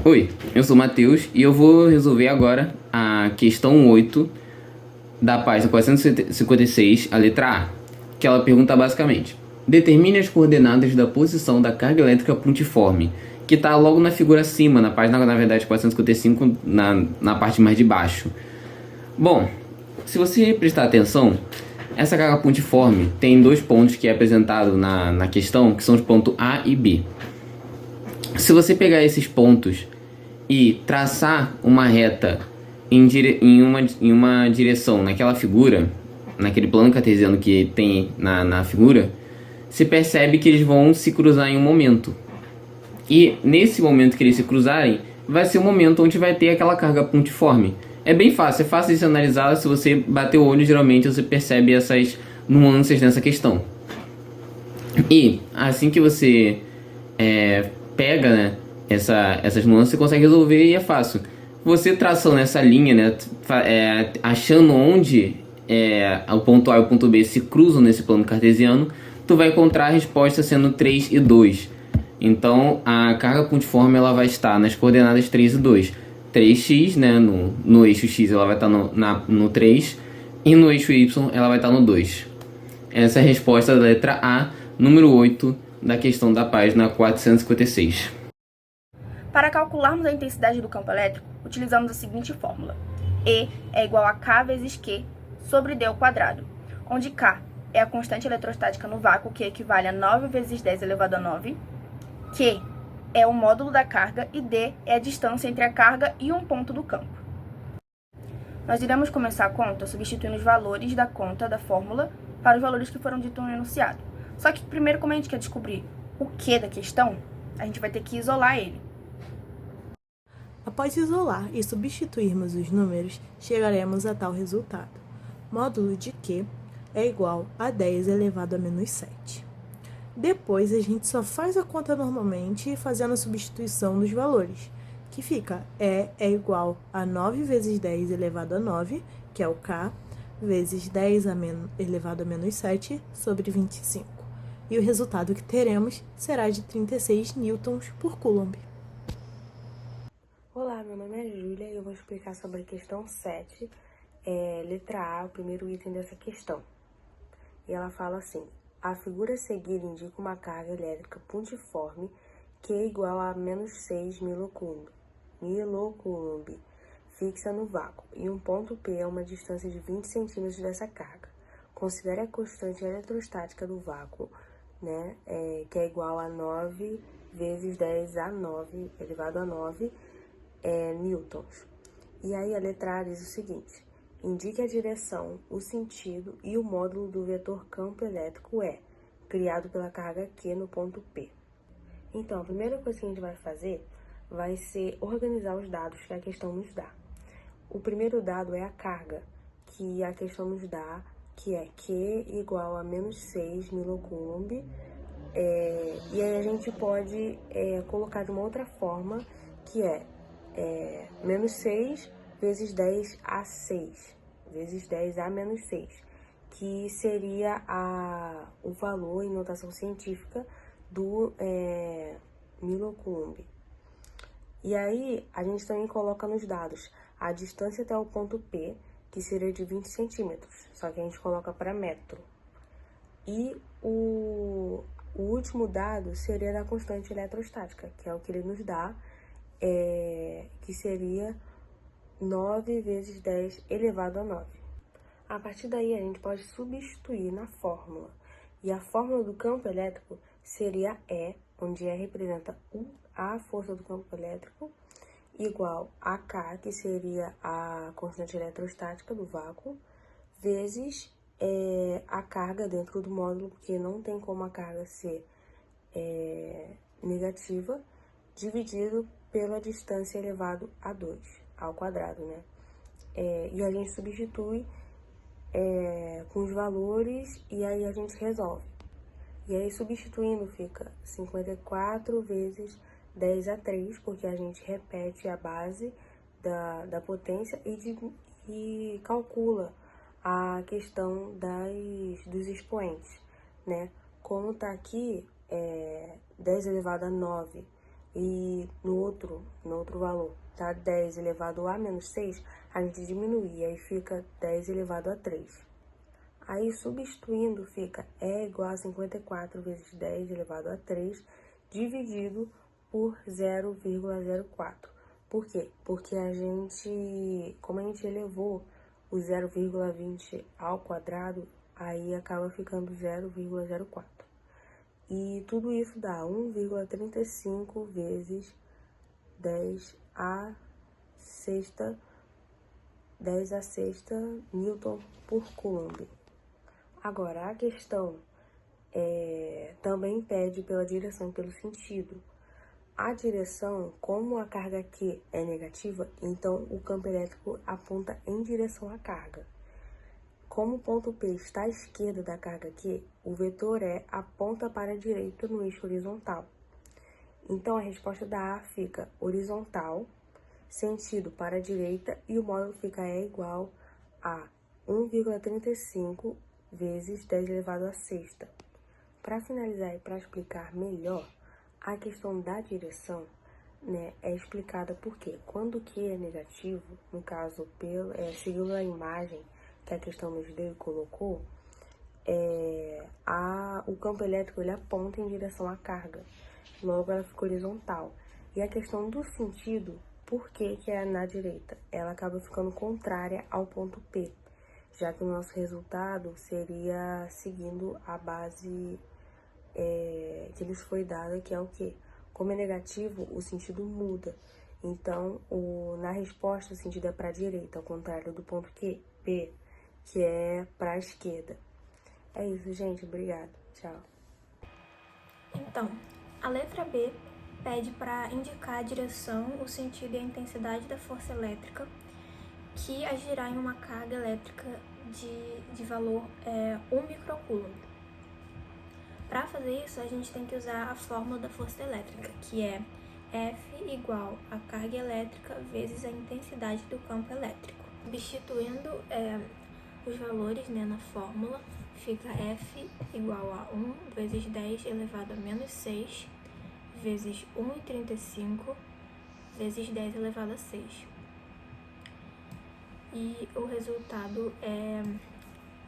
Oi, eu sou o Matheus e eu vou resolver agora a questão 8 da página 456, a letra A, que ela pergunta basicamente: determine as coordenadas da posição da carga elétrica pontiforme, que está logo na figura acima, na página, na verdade, 455, na parte mais de baixo. Bom, se você prestar atenção, essa carga pontiforme tem dois pontos que é apresentado na questão, que são os pontos A e B. Se você pegar esses pontos e traçar uma reta em uma direção naquela figura, naquele plano cartesiano que tem na figura, você percebe que eles vão se cruzar em um momento. E nesse momento que eles se cruzarem, vai ser o momento onde vai ter aquela carga pontiforme. É bem fácil, é fácil de se analisar. Se você bater o olho, geralmente você percebe essas nuances nessa questão. E assim que você pega, né, essas nuances, você consegue resolver e é fácil. Você traçando essa linha, né, achando onde o ponto A e o ponto B se cruzam nesse plano cartesiano, tu vai encontrar a resposta sendo 3 e 2. Então a carga pontiforme ela vai estar nas coordenadas 3 e 2. 3x, né, no eixo x ela vai estar no 3 e no eixo y ela vai estar no 2. Essa é a resposta da letra A, número 8, da questão da página 456. Para calcularmos a intensidade do campo elétrico, utilizamos a seguinte fórmula: E é igual a K vezes Q sobre D ao quadrado, onde K é a constante eletrostática no vácuo, que equivale a 9 vezes 10 elevado a 9, Q é o módulo da carga e D é a distância entre a carga e um ponto do campo. Nós iremos começar a conta substituindo os valores da conta da fórmula para os valores que foram ditos no enunciado. Só que primeiro, como a gente quer descobrir o Q da questão, a gente vai ter que isolar ele. Após isolar e substituirmos os números, chegaremos a tal resultado. Módulo de Q é igual a 10 elevado a menos 7. Depois, a gente só faz a conta normalmente, fazendo a substituição dos valores, que fica E é igual a 9 vezes 10 elevado a 9, que é o K, vezes 10 elevado a menos 7 sobre 25. E o resultado que teremos será de 36 newtons por coulomb. Olá, meu nome é Júlia e eu vou explicar sobre a questão 7, letra A, o primeiro item dessa questão. E ela fala assim: a figura a seguir indica uma carga elétrica pontiforme que é igual a menos 6 milocoulomb, fixa no vácuo, e um ponto P a uma distância de 20 centímetros dessa carga. Considere a constante eletrostática do vácuo, né, que é igual a 9 vezes 10 a 9 elevado a 9, newtons. E aí a letra A diz o seguinte: indique a direção, o sentido e o módulo do vetor campo elétrico E, criado pela carga Q no ponto P. Então, a primeira coisa que a gente vai fazer vai ser organizar os dados que a questão nos dá. O primeiro dado é a carga, que a questão nos dá, que é Q igual a menos 6 milocoulomb, e aí a gente pode colocar de uma outra forma, que é menos 6 vezes 10 a 6, vezes 10 a menos 6, que seria o valor em notação científica do milocoulomb. E aí, a gente também coloca nos dados a distância até o ponto P, que seria de 20 centímetros, só que a gente coloca para metro. E o último dado seria da constante eletrostática, que é o que ele nos dá, que seria 9 vezes 10 elevado a 9. A partir daí, a gente pode substituir na fórmula. E a fórmula do campo elétrico seria E, onde E representa a força do campo elétrico, igual a K, que seria a constante eletrostática do vácuo, vezes a carga dentro do módulo, porque não tem como a carga ser negativa, dividido pela distância elevado a 2, ao quadrado, né? E a gente substitui com os valores e aí a gente resolve. E aí, substituindo, fica 54 vezes 10 a 3, porque a gente repete a base da potência e calcula a questão dos expoentes, né? Como tá aqui, 10 elevado a 9 e no outro valor tá 10 elevado a menos 6, a gente diminui, e aí fica 10 elevado a 3. Aí, substituindo, fica E igual a 54 vezes 10 elevado a 3, dividido por 0,04. Por quê? Porque como a gente elevou o 0,20 ao quadrado, aí acaba ficando 0,04. E tudo isso dá 1,35 vezes 10 a sexta Newton por Coulomb. Agora, a questão também pede pela direção e pelo sentido. A direção, como a carga Q é negativa, então o campo elétrico aponta em direção à carga. Como o ponto P está à esquerda da carga Q, o vetor E aponta para a direita no eixo horizontal. Então, a resposta da A fica horizontal, sentido para a direita, e o módulo fica E igual a 1,35 vezes 10 elevado a sexta. Para finalizar e para explicar melhor, a questão da direção, né, é explicada porque quando Q é negativo, no caso, seguindo a imagem que a questão nos deu e colocou, o campo elétrico ele aponta em direção à carga, logo ela fica horizontal. E a questão do sentido, por que é na direita? Ela acaba ficando contrária ao ponto P, já que o nosso resultado seria seguindo a base que nos foi dada, que é o quê? Como é negativo, o sentido muda. Então, na resposta, o sentido é para a direita, ao contrário do ponto P, que é para a esquerda. É isso, gente. Obrigada. Tchau. Então, a letra B pede para indicar a direção, o sentido e a intensidade da força elétrica que agirá em uma carga elétrica de valor 1 microcoulomb. Para fazer isso, a gente tem que usar a fórmula da força elétrica, que é F igual a carga elétrica vezes a intensidade do campo elétrico. Substituindo os valores, né, na fórmula, fica F igual a 1 vezes 10 elevado a menos 6 vezes 1,35 vezes 10 elevado a 6. E o resultado é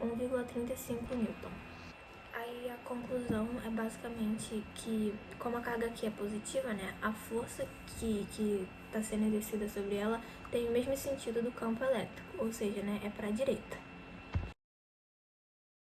1,35 Newton. Aí a conclusão é basicamente que, como a carga aqui é positiva, né, a força que está sendo exercida sobre ela tem o mesmo sentido do campo elétrico, ou seja, né, é para a direita.